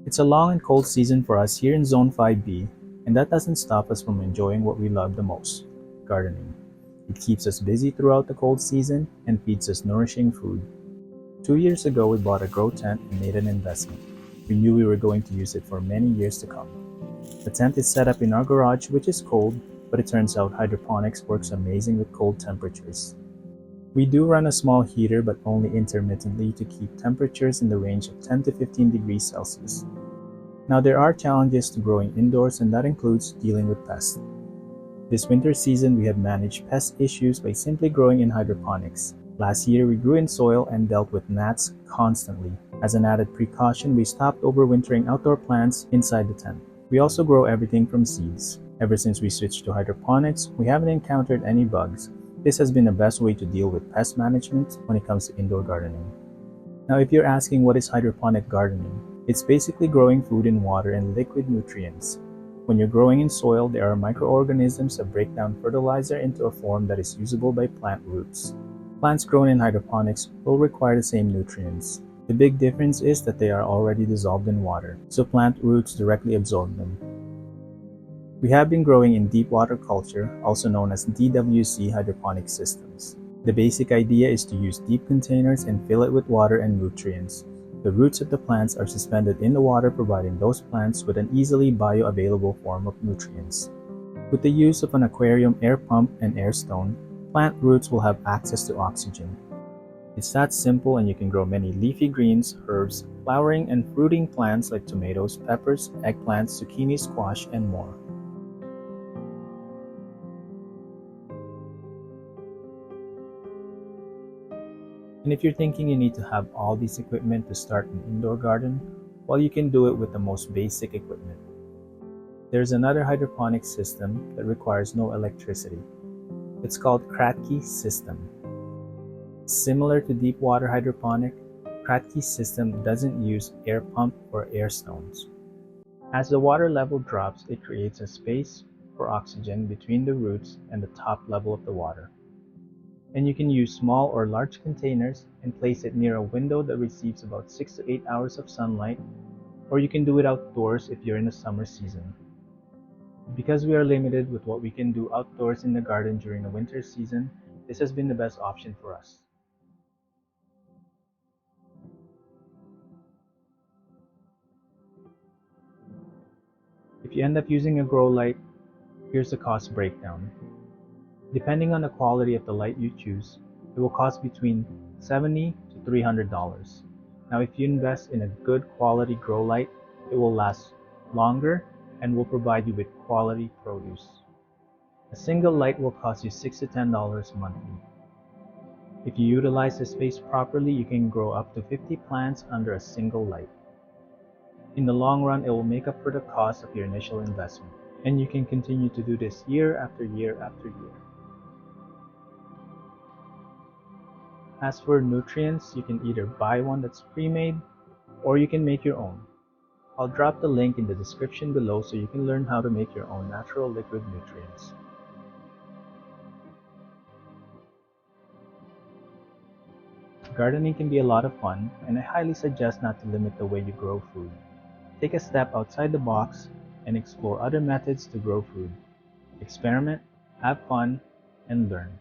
It's a long and cold season for us here in Zone 5B, and that doesn't stop us from enjoying what we love the most, gardening. It keeps us busy throughout the cold season and feeds us nourishing food. 2 years ago, we bought a grow tent and made an investment. We knew we were going to use it for many years to come. The tent is set up in our garage, which is cold, but it turns out hydroponics works amazing with cold temperatures. We do run a small heater, but only intermittently to keep temperatures in the range of 10 to 15 degrees Celsius. Now there are challenges to growing indoors, and that includes dealing with pests. This winter season, we have managed pest issues by simply growing in hydroponics. Last year, we grew in soil and dealt with gnats constantly. As an added precaution, we stopped overwintering outdoor plants inside the tent. We also grow everything from seeds. Ever since we switched to hydroponics, we haven't encountered any bugs. This has been the best way to deal with pest management when it comes to indoor gardening. Now, if you're asking what is hydroponic gardening, it's basically growing food in water and liquid nutrients. When you're growing in soil, there are microorganisms that break down fertilizer into a form that is usable by plant roots. Plants grown in hydroponics will require the same nutrients. The big difference is that they are already dissolved in water, so plant roots directly absorb them. We have been growing in deep water culture, also known as DWC hydroponic systems. The basic idea is to use deep containers and fill it with water and nutrients. The roots of the plants are suspended in the water, providing those plants with an easily bioavailable form of nutrients. With the use of an aquarium air pump and air stone, plant roots will have access to oxygen. It's that simple, and you can grow many leafy greens, herbs, flowering and fruiting plants like tomatoes, peppers, eggplants, zucchini, squash, and more. And if you're thinking you need to have all this equipment to start an indoor garden, well, you can do it with the most basic equipment. There's another hydroponic system that requires no electricity. It's called Kratky system. Similar to deep water hydroponic, Kratky system doesn't use air pump or air stones. As the water level drops, it creates a space for oxygen between the roots and the top level of the water. And you can use small or large containers and place it near a window that receives about 6 to 8 hours of sunlight, or you can do it outdoors if you're in the summer season. Because we are limited with what we can do outdoors in the garden during the winter season, this has been the best option for us. If you end up using a grow light, here's the cost breakdown. Depending on the quality of the light you choose, it will cost between $70 to $300. Now, if you invest in a good quality grow light, it will last longer and will provide you with quality produce. A single light will cost you $6 to $10 monthly. If you utilize the space properly, you can grow up to 50 plants under a single light. In the long run, it will make up for the cost of your initial investment, and you can continue to do this year after year after year. As for nutrients, you can either buy one that's pre-made or you can make your own. I'll drop the link in the description below so you can learn how to make your own natural liquid nutrients. Gardening can be a lot of fun, and I highly suggest not to limit the way you grow food. Take a step outside the box and explore other methods to grow food. Experiment, have fun, and learn.